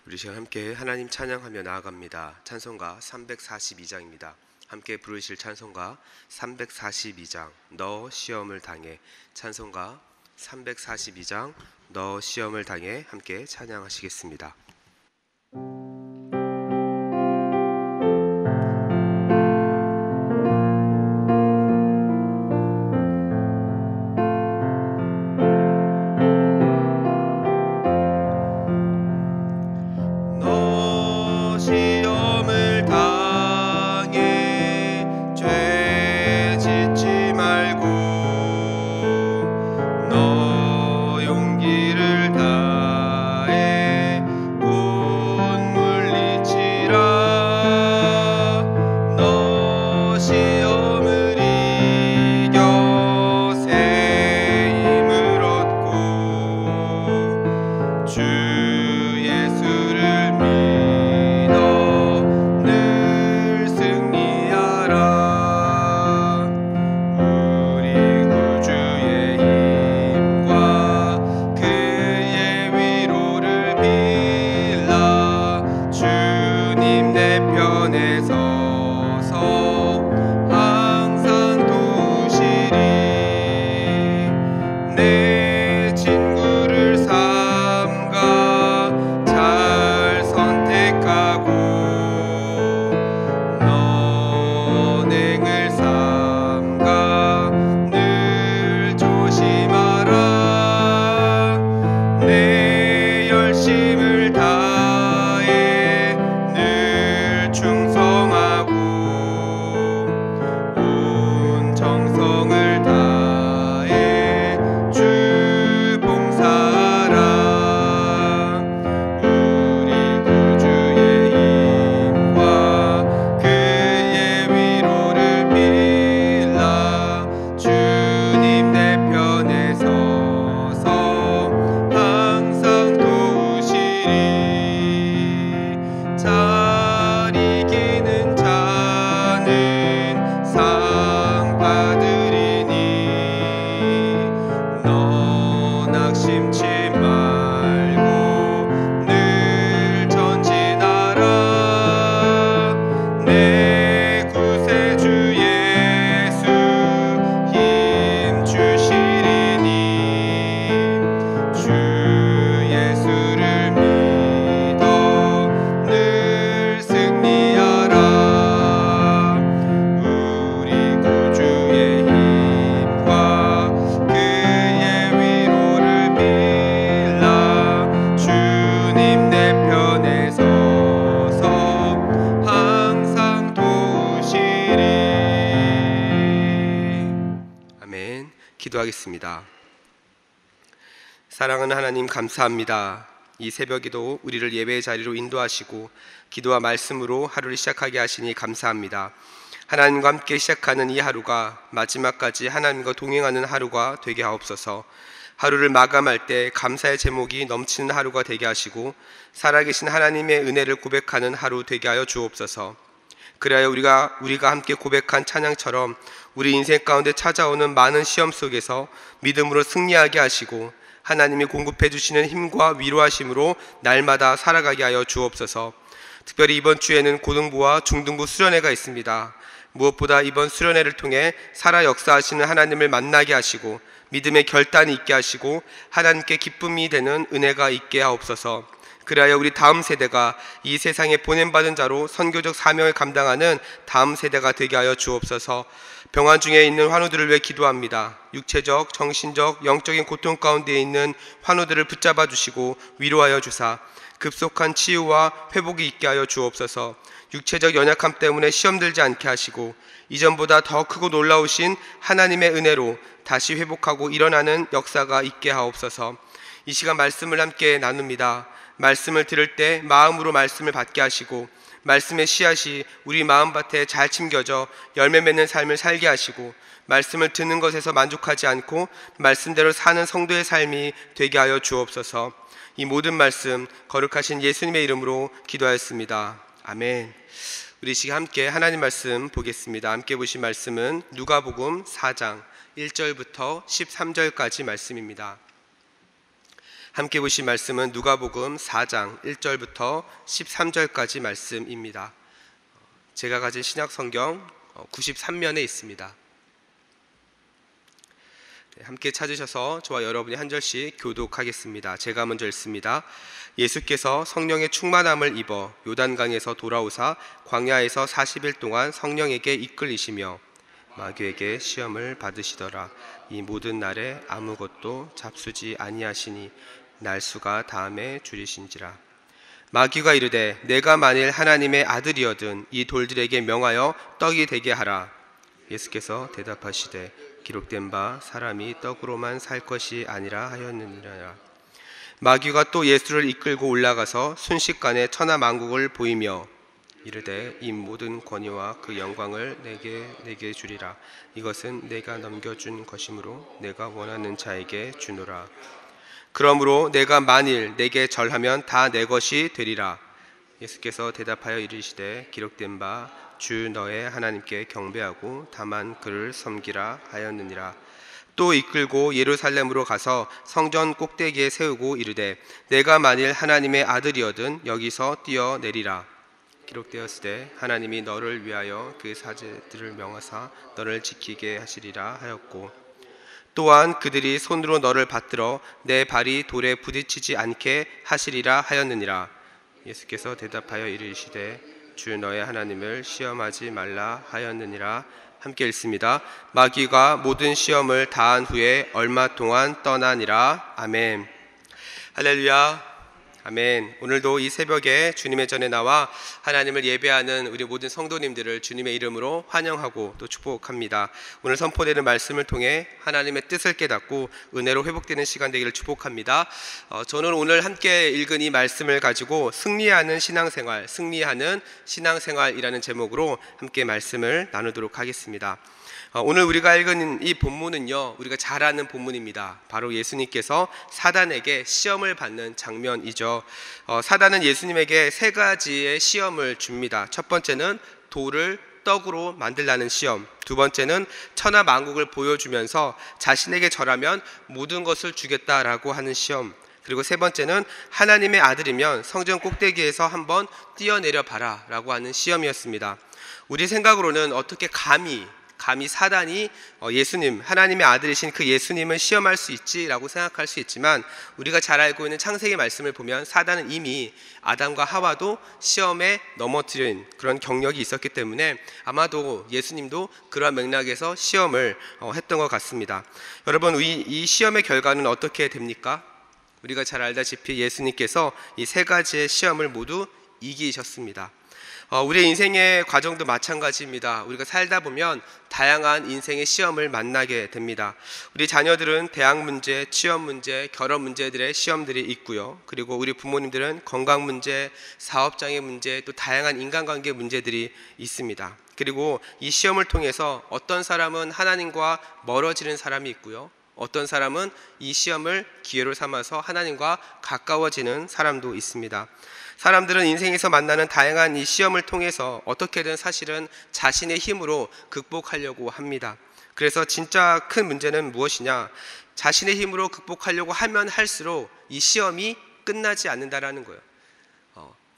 우리 시간 함께 하나님 찬양하며 나아갑니다. 찬송가 342장입니다. 함께 부르실 찬송가 342장 너 시험을 당해, 찬송가 342장 너 시험을 당해 함께 찬양하시겠습니다. 기도하겠습니다. 사랑하는 하나님, 감사합니다. 이 새벽에도 우리를 예배의 자리로 인도하시고 기도와 말씀으로 하루를 시작하게 하시니 감사합니다. 하나님과 함께 시작하는 이 하루가 마지막까지 하나님과 동행하는 하루가 되게 하옵소서. 하루를 마감할 때 감사의 제목이 넘치는 하루가 되게 하시고 살아계신 하나님의 은혜를 고백하는 하루 되게 하여 주옵소서. 그래야 우리가 함께 고백한 찬양처럼 우리 인생 가운데 찾아오는 많은 시험 속에서 믿음으로 승리하게 하시고 하나님이 공급해 주시는 힘과 위로하심으로 날마다 살아가게 하여 주옵소서. 특별히 이번 주에는 고등부와 중등부 수련회가 있습니다. 무엇보다 이번 수련회를 통해 살아 역사하시는 하나님을 만나게 하시고 믿음의 결단이 있게 하시고 하나님께 기쁨이 되는 은혜가 있게 하옵소서. 그리하여 우리 다음 세대가 이 세상에 보냄받은 자로 선교적 사명을 감당하는 다음 세대가 되게 하여 주옵소서. 병환 중에 있는 환우들을 위해 기도합니다. 육체적, 정신적, 영적인 고통 가운데 있는 환우들을 붙잡아 주시고 위로하여 주사 급속한 치유와 회복이 있게 하여 주옵소서. 육체적 연약함 때문에 시험 들지 않게 하시고 이전보다 더 크고 놀라우신 하나님의 은혜로 다시 회복하고 일어나는 역사가 있게 하옵소서. 이 시간 말씀을 함께 나눕니다. 말씀을 들을 때 마음으로 말씀을 받게 하시고 말씀의 씨앗이 우리 마음밭에 잘 심겨져 열매 맺는 삶을 살게 하시고 말씀을 듣는 것에서 만족하지 않고 말씀대로 사는 성도의 삶이 되게 하여 주옵소서. 이 모든 말씀 거룩하신 예수님의 이름으로 기도하였습니다. 아멘. 우리 시간 함께 하나님 말씀 보겠습니다. 함께 보신 말씀은 누가복음 4장 1절부터 13절까지 말씀입니다. 함께 보신 말씀은 누가복음 4장 1절부터 13절까지 말씀입니다. 제가 가진 신약 성경 93면에 있습니다. 함께 찾으셔서 저와 여러분이 한 절씩 교독하겠습니다. 제가 먼저 읽습니다. 예수께서 성령의 충만함을 입어 요단강에서 돌아오사 광야에서 40일 동안 성령에게 이끌리시며 마귀에게 시험을 받으시더라. 이 모든 날에 아무것도 잡수지 아니하시니 날수가 다음에 줄이신지라. 마귀가 이르되 내가 만일 하나님의 아들이어든 이 돌들에게 명하여 떡이 되게 하라. 예수께서 대답하시되 기록된 바 사람이 떡으로만 살 것이 아니라 하였느니라. 마귀가 또 예수를 이끌고 올라가서 순식간에 천하 만국을 보이며 이르되 이 모든 권위와 그 영광을 내게 주리라. 이것은 내가 넘겨준 것이므로 내가 원하는 자에게 주노라. 그러므로 내가 만일 내게 절하면 다 내 것이 되리라. 예수께서 대답하여 이르시되 기록된 바 주 너의 하나님께 경배하고 다만 그를 섬기라 하였느니라. 또 이끌고 예루살렘으로 가서 성전 꼭대기에 세우고 이르되 내가 만일 하나님의 아들이어든 여기서 뛰어내리라. 기록되었으되 하나님이 너를 위하여 그 사제들을 명하사 너를 지키게 하시리라 하였고 또한 그들이 손으로 너를 받들어 내 발이 돌에 부딪히지 않게 하시리라 하였느니라. 예수께서 대답하여 이르시되 주 너의 하나님을 시험하지 말라 하였느니라. 함께 읽습니다. 마귀가 모든 시험을 다한 후에 얼마 동안 떠나니라. 아멘. 할렐루야. 아멘. 오늘도 이 새벽에 주님의 전에 나와 하나님을 예배하는 우리 모든 성도님들을 주님의 이름으로 환영하고 또 축복합니다. 오늘 선포되는 말씀을 통해 하나님의 뜻을 깨닫고 은혜로 회복되는 시간 되기를 축복합니다. 저는 오늘 함께 읽은 이 말씀을 가지고 승리하는 신앙생활이라는 제목으로 함께 말씀을 나누도록 하겠습니다. 오늘 우리가 읽은 이 본문은요, 우리가 잘 아는 본문입니다. 바로 예수님께서 사단에게 시험을 받는 장면이죠. 사단은 예수님에게 세 가지의 시험을 줍니다. 첫 번째는 돌을 떡으로 만들라는 시험, 두 번째는 천하 만국을 보여주면서 자신에게 절하면 모든 것을 주겠다라고 하는 시험, 그리고 세 번째는 하나님의 아들이면 성전 꼭대기에서 한번 뛰어내려 봐라 라고 하는 시험이었습니다. 우리 생각으로는 어떻게 감히 사단이 예수님, 하나님의 아들이신 그 예수님을 시험할 수 있지라고 생각할 수 있지만, 우리가 잘 알고 있는 창세기 말씀을 보면 사단은 이미 아담과 하와도 시험에 넘어뜨린 그런 경력이 있었기 때문에 아마도 예수님도 그러한 맥락에서 시험을 했던 것 같습니다. 여러분, 이 시험의 결과는 어떻게 됩니까? 우리가 잘 알다시피 예수님께서 이 세 가지의 시험을 모두 이기셨습니다. 우리의 인생의 과정도 마찬가지입니다. 우리가 살다 보면 다양한 인생의 시험을 만나게 됩니다. 우리 자녀들은 대학 문제, 취업 문제, 결혼 문제들의 시험들이 있고요. 그리고 우리 부모님들은 건강 문제, 사업장애 문제, 또 다양한 인간관계 문제들이 있습니다. 그리고 이 시험을 통해서 어떤 사람은 하나님과 멀어지는 사람이 있고요. 어떤 사람은 이 시험을 기회로 삼아서 하나님과 가까워지는 사람도 있습니다. 사람들은 인생에서 만나는 다양한 이 시험을 통해서 어떻게든 사실은 자신의 힘으로 극복하려고 합니다. 그래서 진짜 큰 문제는 무엇이냐? 자신의 힘으로 극복하려고 하면 할수록 이 시험이 끝나지 않는다라는 거예요.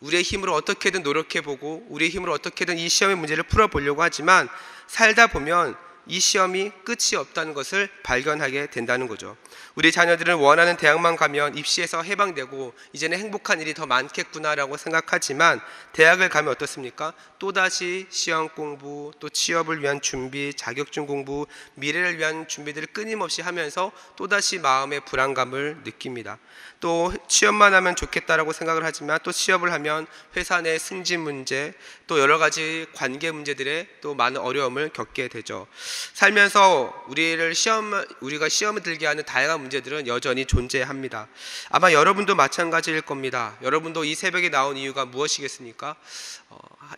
우리의 힘으로 어떻게든 노력해보고 우리의 힘으로 어떻게든 이 시험의 문제를 풀어보려고 하지만 살다 보면 이 시험이 끝이 없다는 것을 발견하게 된다는 거죠. 우리 자녀들은 원하는 대학만 가면 입시에서 해방되고 이제는 행복한 일이 더 많겠구나라고 생각하지만 대학을 가면 어떻습니까? 또다시 시험 공부, 또 취업을 위한 준비, 자격증 공부, 미래를 위한 준비들을 끊임없이 하면서 또다시 마음의 불안감을 느낍니다. 또 취업만 하면 좋겠다라고 생각을 하지만 또 취업을 하면 회사 내 승진 문제, 또 여러 가지 관계 문제들에 또 많은 어려움을 겪게 되죠. 살면서 우리가 시험을 들게 하는 다양한 문제들은 여전히 존재합니다. 아마 여러분도 마찬가지일 겁니다. 여러분도 이 새벽에 나온 이유가 무엇이겠습니까?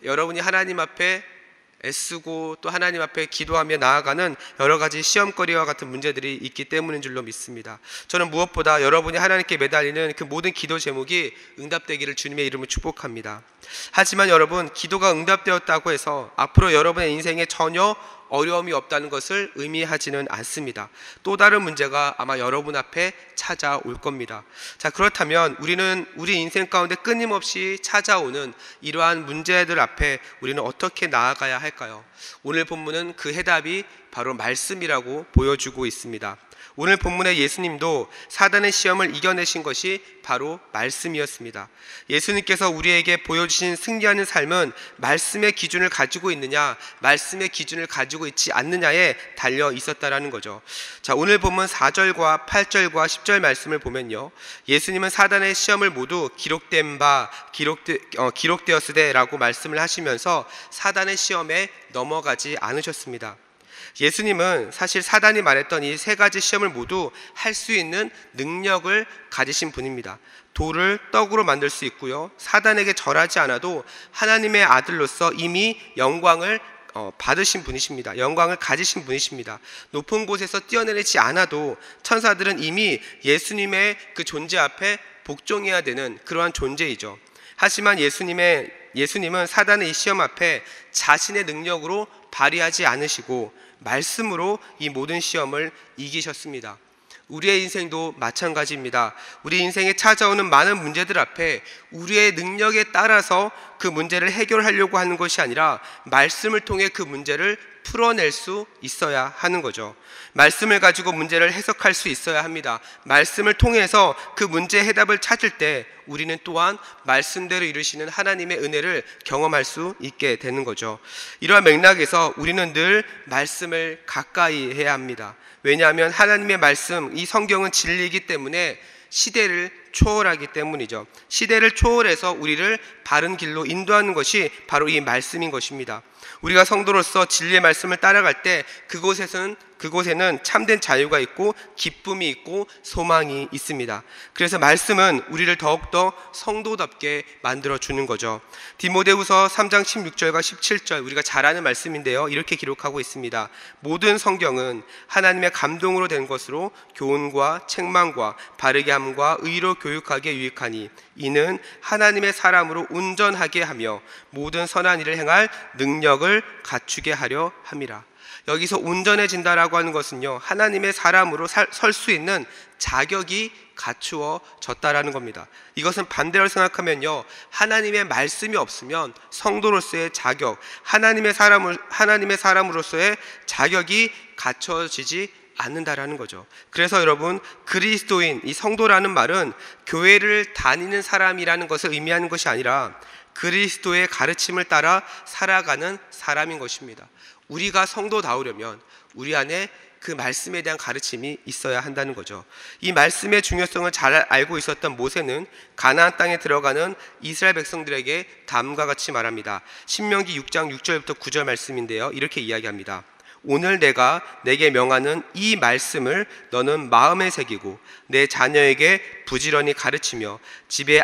여러분이 하나님 앞에 애쓰고 또 하나님 앞에 기도하며 나아가는 여러 가지 시험거리와 같은 문제들이 있기 때문인 줄로 믿습니다. 저는 무엇보다 여러분이 하나님께 매달리는 그 모든 기도 제목이 응답되기를 주님의 이름으로 축복합니다. 하지만 여러분, 기도가 응답되었다고 해서 앞으로 여러분의 인생에 전혀 어려움이 없다는 것을 의미하지는 않습니다. 또 다른 문제가 아마 여러분 앞에 찾아올 겁니다. 자, 그렇다면 우리는 우리 인생 가운데 끊임없이 찾아오는 이러한 문제들 앞에 우리는 어떻게 나아가야 할까요? 오늘 본문은 그 해답이 바로 말씀이라고 보여주고 있습니다. 오늘 본문의 예수님도 사단의 시험을 이겨내신 것이 바로 말씀이었습니다. 예수님께서 우리에게 보여주신 승리하는 삶은 말씀의 기준을 가지고 있느냐, 말씀의 기준을 가지고 있지 않느냐에 달려 있었다라는 거죠. 자, 오늘 본문 4절과 8절과 10절 말씀을 보면요, 예수님은 사단의 시험을 모두 기록되었으되라고 말씀을 하시면서 사단의 시험에 넘어가지 않으셨습니다. 예수님은 사실 사단이 말했던 이 세 가지 시험을 모두 할 수 있는 능력을 가지신 분입니다. 돌을 떡으로 만들 수 있고요, 사단에게 절하지 않아도 하나님의 아들로서 이미 영광을 받으신 분이십니다. 영광을 가지신 분이십니다. 높은 곳에서 뛰어내리지 않아도 천사들은 이미 예수님의 그 존재 앞에 복종해야 되는 그러한 존재이죠. 하지만 예수님은 사단의 이 시험 앞에 자신의 능력으로 발휘하지 않으시고 말씀으로 이 모든 시험을 이기셨습니다. 우리의 인생도 마찬가지입니다. 우리 인생에 찾아오는 많은 문제들 앞에 우리의 능력에 따라서 그 문제를 해결하려고 하는 것이 아니라 말씀을 통해 그 문제를 풀어낼 수 있어야 하는 거죠. 말씀을 가지고 문제를 해석할 수 있어야 합니다. 말씀을 통해서 그 문제의 해답을 찾을 때 우리는 또한 말씀대로 이루시는 하나님의 은혜를 경험할 수 있게 되는 거죠. 이러한 맥락에서 우리는 늘 말씀을 가까이 해야 합니다. 왜냐하면 하나님의 말씀, 이 성경은 진리이기 때문에 시대를 초월하기 때문이죠. 시대를 초월해서 우리를 바른 길로 인도하는 것이 바로 이 말씀인 것입니다. 우리가 성도로서 진리의 말씀을 따라갈 때 그곳에는 참된 자유가 있고 기쁨이 있고 소망이 있습니다. 그래서 말씀은 우리를 더욱더 성도답게 만들어주는 거죠. 디모데후서 3장 16절과 17절 우리가 잘 아는 말씀인데요, 이렇게 기록하고 있습니다. 모든 성경은 하나님의 감동으로 된 것으로 교훈과 책망과 바르게 함과 의로 교육하게 유익하니 이는 하나님의 사람으로 온전하게 하며 모든 선한 일을 행할 능력을 갖추게 하려 함이라. 여기서 온전해진다라고 하는 것은요, 하나님의 사람으로 설 수 있는 자격이 갖추어졌다라는 겁니다. 이것은 반대로 생각하면요, 하나님의 말씀이 없으면 성도로서의 자격, 하나님의 사람으로서의 자격이 갖춰지지 않는다라는 거죠. 그래서 여러분, 그리스도인, 이 성도라는 말은 교회를 다니는 사람이라는 것을 의미하는 것이 아니라 그리스도의 가르침을 따라 살아가는 사람인 것입니다. 우리가 성도다우려면 우리 안에 그 말씀에 대한 가르침이 있어야 한다는 거죠. 이 말씀의 중요성을 잘 알고 있었던 모세는 가나안 땅에 들어가는 이스라엘 백성들에게 다음과 같이 말합니다. 신명기 6장 6절부터 9절 말씀인데요, 이렇게 이야기합니다. 오늘 내가 내게 명하는 이 말씀을 너는 마음에 새기고 내 자녀에게 부지런히 가르치며 집에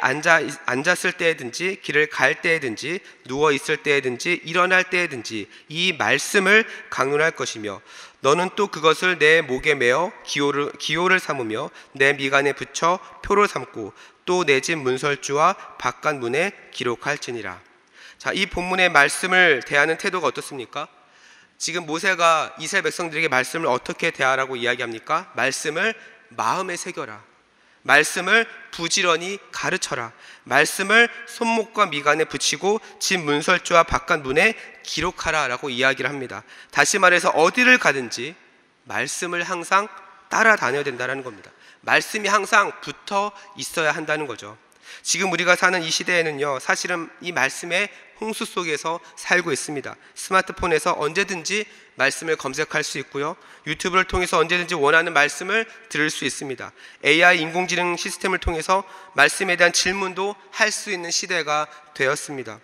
앉았을 때에든지 길을 갈 때에든지 누워 있을 때에든지 일어날 때에든지 이 말씀을 강론할 것이며 너는 또 그것을 내 목에 메어 기호를 삼으며 내 미간에 붙여 표로 삼고 또 내 집 문설주와 바깥 문에 기록할지니라. 자, 이 본문의 말씀을 대하는 태도가 어떻습니까? 지금 모세가 이스라엘 백성들에게 말씀을 어떻게 대하라고 이야기합니까? 말씀을 마음에 새겨라. 말씀을 부지런히 가르쳐라. 말씀을 손목과 미간에 붙이고 집 문설주와 바깥 문에 기록하라 라고 이야기를 합니다. 다시 말해서 어디를 가든지 말씀을 항상 따라다녀야 된다는 겁니다. 말씀이 항상 붙어 있어야 한다는 거죠. 지금 우리가 사는 이 시대에는요, 사실은 이 말씀의 홍수 속에서 살고 있습니다. 스마트폰에서 언제든지 말씀을 검색할 수 있고요, 유튜브를 통해서 언제든지 원하는 말씀을 들을 수 있습니다. AI 인공지능 시스템을 통해서 말씀에 대한 질문도 할 수 있는 시대가 되었습니다.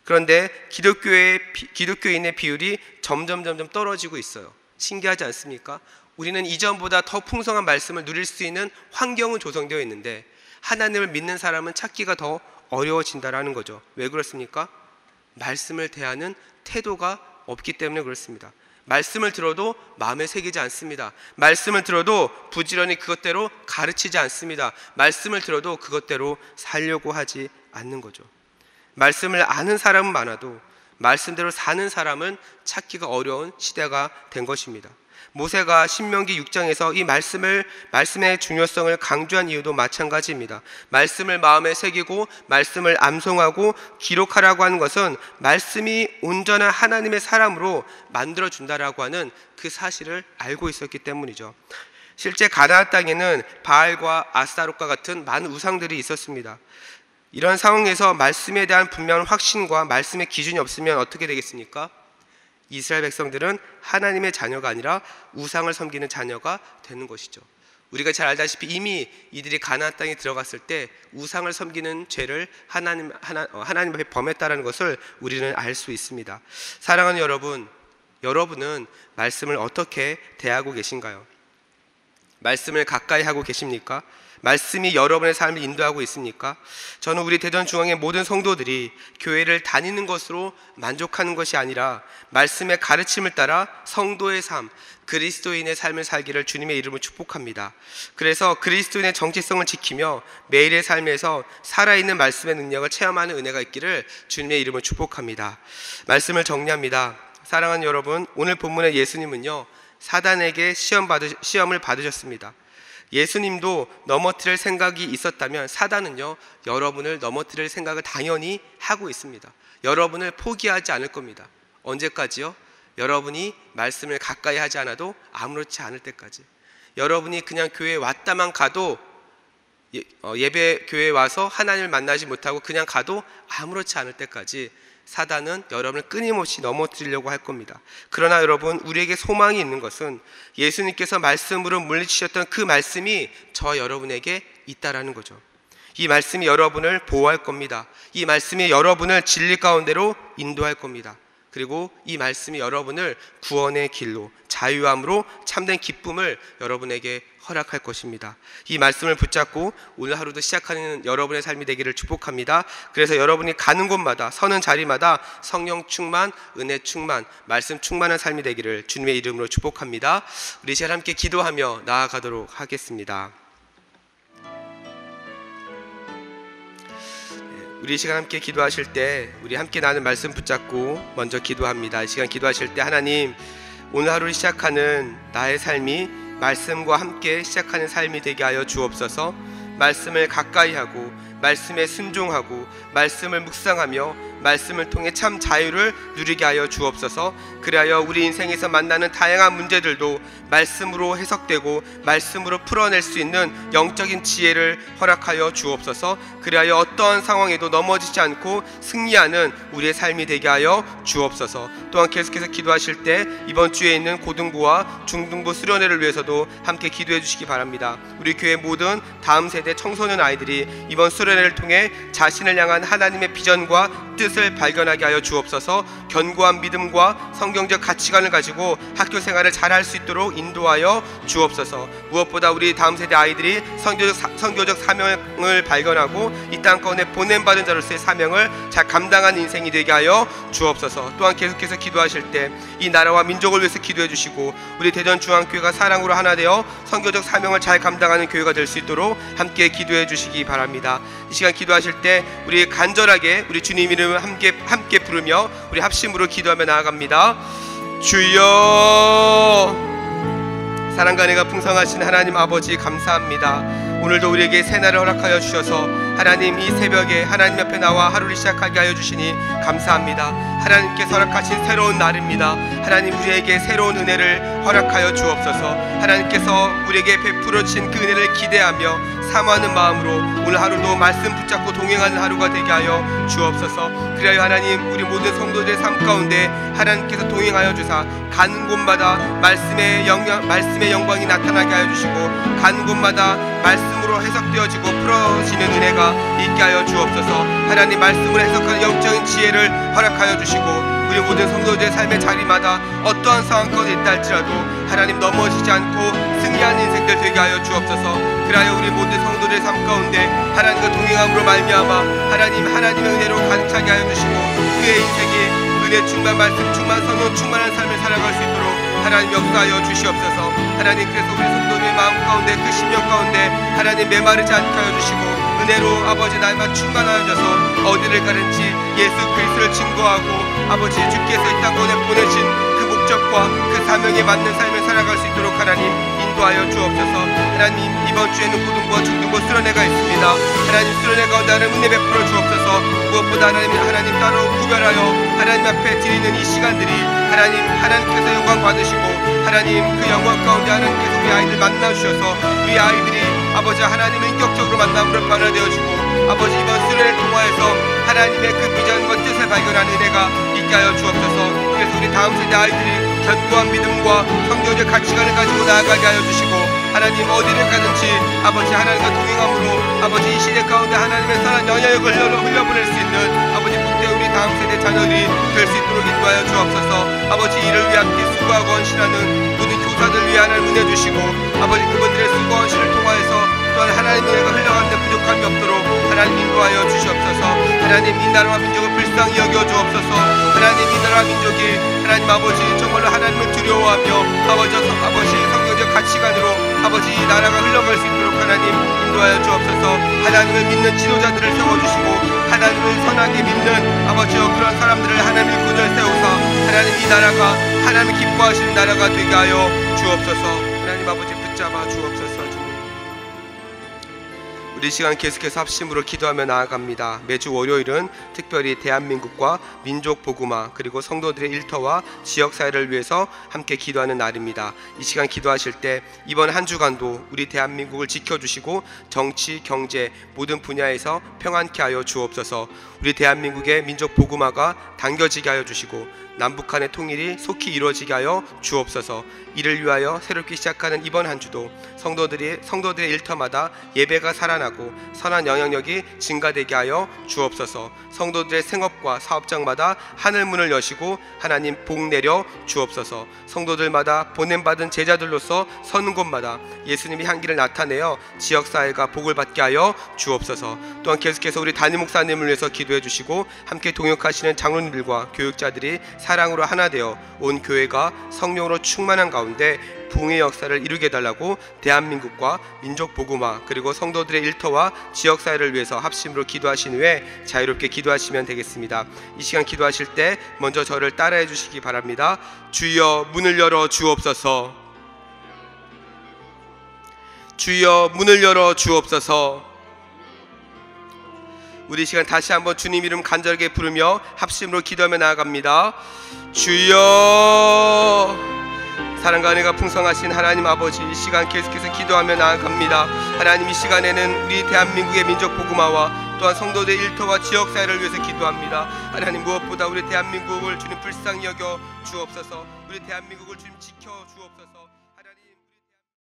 그런데 기독교인의 비율이 점점 떨어지고 있어요. 신기하지 않습니까? 우리는 이전보다 더 풍성한 말씀을 누릴 수 있는 환경은 조성되어 있는데 하나님을 믿는 사람은 찾기가 더 어려워진다라는 거죠. 왜 그렇습니까? 말씀을 대하는 태도가 없기 때문에 그렇습니다. 말씀을 들어도 마음에 새기지 않습니다. 말씀을 들어도 부지런히 그것대로 가르치지 않습니다. 말씀을 들어도 그것대로 살려고 하지 않는 거죠. 말씀을 아는 사람은 많아도 말씀대로 사는 사람은 찾기가 어려운 시대가 된 것입니다. 모세가 신명기 6장에서 이 말씀의 중요성을 강조한 이유도 마찬가지입니다. 말씀을 마음에 새기고 말씀을 암송하고 기록하라고 하는 것은 말씀이 온전한 하나님의 사람으로 만들어준다라고 하는 그 사실을 알고 있었기 때문이죠. 실제 가나안 땅에는 바알과 아스타롯과 같은 많은 우상들이 있었습니다. 이런 상황에서 말씀에 대한 분명한 확신과 말씀의 기준이 없으면 어떻게 되겠습니까? 이스라엘 백성들은 하나님의 자녀가 아니라 우상을 섬기는 자녀가 되는 것이죠. 우리가 잘 알다시피 이미 이들이 가나안 땅에 들어갔을 때 우상을 섬기는 죄를 하나님 앞에 범했다는 것을 우리는 알 수 있습니다. 사랑하는 여러분, 여러분은 말씀을 어떻게 대하고 계신가요? 말씀을 가까이 하고 계십니까? 말씀이 여러분의 삶을 인도하고 있습니까? 저는 우리 대전중앙의 모든 성도들이 교회를 다니는 것으로 만족하는 것이 아니라 말씀의 가르침을 따라 성도의 삶, 그리스도인의 삶을 살기를 주님의 이름으로 축복합니다. 그래서 그리스도인의 정체성을 지키며 매일의 삶에서 살아있는 말씀의 능력을 체험하는 은혜가 있기를 주님의 이름으로 축복합니다. 말씀을 정리합니다. 사랑하는 여러분, 오늘 본문의 예수님은요, 사단에게 시험을 받으셨습니다. 예수님도 넘어뜨릴 생각이 있었다면 사단은요, 여러분을 넘어뜨릴 생각을 당연히 하고 있습니다. 여러분을 포기하지 않을 겁니다. 언제까지요? 여러분이 말씀을 가까이 하지 않아도 아무렇지 않을 때까지. 여러분이 그냥 교회에 왔다만 가도, 예배 교회에 와서 하나님을 만나지 못하고 그냥 가도 아무렇지 않을 때까지 사단은 여러분을 끊임없이 넘어뜨리려고 할 겁니다. 그러나 여러분, 우리에게 소망이 있는 것은 예수님께서 말씀으로 물리치셨던 그 말씀이 저 여러분에게 있다라는 거죠. 이 말씀이 여러분을 보호할 겁니다. 이 말씀이 여러분을 진리 가운데로 인도할 겁니다. 그리고 이 말씀이 여러분을 구원의 길로, 자유함으로 참된 기쁨을 여러분에게 허락할 것입니다. 이 말씀을 붙잡고 오늘 하루도 시작하는 여러분의 삶이 되기를 축복합니다. 그래서 여러분이 가는 곳마다, 서는 자리마다 성령 충만, 은혜 충만, 말씀 충만한 삶이 되기를 주님의 이름으로 축복합니다. 우리 시간 함께 기도하며 나아가도록 하겠습니다. 우리 이 시간 함께 기도하실 때 우리 함께 나눈 말씀 붙잡고 먼저 기도합니다. 이 시간 기도하실 때 하나님, 오늘 하루를 시작하는 나의 삶이 말씀과 함께 시작하는 삶이 되게 하여 주옵소서. 말씀을 가까이 하고 말씀에 순종하고 말씀을 묵상하며 말씀을 통해 참 자유를 누리게 하여 주옵소서. 그리하여 우리 인생에서 만나는 다양한 문제들도 말씀으로 해석되고 말씀으로 풀어낼 수 있는 영적인 지혜를 허락하여 주옵소서. 그리하여 어떠한 상황에도 넘어지지 않고 승리하는 우리의 삶이 되게 하여 주옵소서. 또한 계속해서 기도하실 때 이번 주에 있는 고등부와 중등부 수련회를 위해서도 함께 기도해 주시기 바랍니다. 우리 교회 모든 다음 세대 청소년 아이들이 이번 수련회를 통해 자신을 향한 하나님의 비전과 뜻을 발견하게 하여 주옵소서. 견고한 믿음과 성경적 가치관을 가지고 학교 생활을 잘할 수 있도록 인도하여 주옵소서. 무엇보다 우리 다음 세대 아이들이 선교적 사명을 발견하고 이 땅 가운데 보냄받은 자로서의 사명을 잘 감당하는 인생이 되게 하여 주옵소서. 또한 계속해서 기도하실 때 이 나라와 민족을 위해서 기도해 주시고 우리 대전중앙교회가 사랑으로 하나 되어 선교적 사명을 잘 감당하는 교회가 될 수 있도록 함께 기도해 주시기 바랍니다. 이 시간 기도하실 때 우리 간절하게 우리 주님 이름을 함께 부르며 우리 합심으로 기도하며 나아갑니다. 주여, 사랑과 은혜가 풍성하신 하나님 아버지 감사합니다. 오늘도 우리에게 새날을 허락하여 주셔서 하나님 이 새벽에 하나님 옆에 나와 하루를 시작하게 하여 주시니 감사합니다. 하나님께서 허락하신 새로운 날입니다. 하나님 우리에게 새로운 은혜를 허락하여 주옵소서. 하나님께서 우리에게 베풀어 주신 그 은혜를 기대하며 사모하는 마음으로 오늘 하루도 말씀 붙잡고 동행하는 하루가 되게 하여 주옵소서. 그리하여 하나님 우리 모든 성도들의 삶 가운데 하나님께서 동행하여 주사 가는 곳마다 말씀의 영광이 나타나게 하여 주시고 가는 곳마다 말씀으로 해석되어지고 풀어지는 은혜가 있게 하여 주옵소서. 하나님 말씀을 해석하는 영적인 지혜를 허락하여 주시고 우리 모든 성도들의 삶의 자리마다 어떠한 상황 가운데 있다 할지라도 하나님 넘어지지 않고 승리하는 인생들 되게 하여 주옵소서. 그리하여 우리 모든 성도들의 삶 가운데 하나님과 동행함으로 말미암아 하나님의 은혜로 가득 차게 하여 주시고 그의 인생이 은혜 충만, 말씀 충만, 선언 충만한 삶을 살아갈 수 있도록 하나님 역사하여 주시옵소서. 하나님 그래서 우리 성도들의 마음 가운데 그 심령 가운데 하나님 메마르지 않게 하여 주시고 은혜로 아버지 날마다 충만하여져서 어디를 가든지 예수 그리스도를 증거하고 아버지 주께서 이 땅 보내신 그 목적과 그 사명에 맞는 삶을 살아갈 수 있도록 하나님 인도하여 주옵소서. 하나님 이번 주에는 고등부와 중등부 수련회가 있습니다. 하나님 수련회 가운데 하나님 은혜 베풀어 주옵소서. 무엇보다 하나님 따로 구별하여 하나님 앞에 드리는 이 시간들이 하나님께서 영광 받으시고 하나님 그 영광 가운데 하나님께서 우리 아이들 만나 주셔서 우리 아이들이 아버지 하나님을 인격적으로 만남으로 변화되어지고 아버지 이번 수련회 통화에서 하나님의 그 비전과 뜻을 발견하는 은혜가 있게 하여 주옵소서. 그래서 우리 다음 세대 아이들이 견고한 믿음과 성경적 가치관을 가지고 나아가게 하여 주시고 하나님 어디를 가든지 아버지 하나님과 동행함으로 아버지 이 시대 가운데 하나님의 선한 영향력을 흘려보낼 수 있는 아버지 국대 우리 다음 세대 자녀들이 될 수 있도록 인도하여 주옵소서. 아버지 이를 위해 함께 수고하고 헌신하는 모든 교사들 위해 하나님 은혜 주시고 아버지 그분들의 수고 헌신을 통하여서 또한 하나님의 은혜가 흘러가는데 부족함이 없도록 하나님 인도하여 주시옵소서. 하나님 이 나라와 민족을 불쌍히 여겨 주옵소서. 하나님 이 나라와 민족이 하나님 아버지 정말로 하나님을 두려워하며 아버지 성경적 가치관으로 아버지 이 나라가 흘러갈 수 있도록 하나님 인도하여 주옵소서. 하나님을 믿는 지도자들을 세워주시고 하나님을 선하게 믿는 아버지여 그런 사람들을 하나님의 군을 세우사 하나님 이 나라가 하나님을 기뻐하시는 나라가 되게 하여 주옵소서. 하나님 아버지 붙잡아 주옵소서. 우리 시간 계속해서 합심으로 기도하며 나아갑니다. 매주 월요일은 특별히 대한민국과 민족 복음화 그리고 성도들의 일터와 지역사회를 위해서 함께 기도하는 날입니다. 이 시간 기도하실 때 이번 한 주간도 우리 대한민국을 지켜주시고 정치, 경제 모든 분야에서 평안케 하여 주옵소서. 우리 대한민국의 민족 복음화가 당겨지게 하여 주시고 남북한의 통일이 속히 이루어지게 하여 주옵소서. 이를 위하여 새롭게 시작하는 이번 한 주도 성도들의 일터마다 예배가 살아나고 선한 영향력이 증가되게 하여 주옵소서. 성도들의 생업과 사업장마다 하늘문을 여시고 하나님 복 내려 주옵소서. 성도들마다 보냄받은 제자들로서 서는 곳마다 예수님의 향기를 나타내어 지역사회가 복을 받게 하여 주옵소서. 또한 계속해서 우리 담임 목사님을 위해서 기도해 주시고 함께 동역하시는 장로님들과 교육자들이 사랑으로 하나 되어 온 교회가 성령으로 충만한 가운데 부흥의 역사를 이루게 해달라고 대한민국과 민족 복음화 그리고 성도들의 일터와 지역사회를 위해서 합심으로 기도하신 후에 자유롭게 기도하시면 되겠습니다. 이 시간 기도하실 때 먼저 저를 따라해 주시기 바랍니다. 주여 문을 열어 주옵소서. 주여 문을 열어 주옵소서. 우리 시간 다시 한번 주님 이름 간절하게 부르며 합심으로 기도하며 나아갑니다. 주여. 사랑과 은혜가 풍성하신 하나님 아버지, 이 시간 계속해서 기도하며 나아갑니다. 하나님 이 시간에는 우리 대한민국의 민족 복음화와 또한 성도들의 일터와 지역사회를 위해서 기도합니다. 하나님 무엇보다 우리 대한민국을 주님 불쌍히 여겨 주옵소서. 우리 대한민국을 주님 지켜 주옵소서.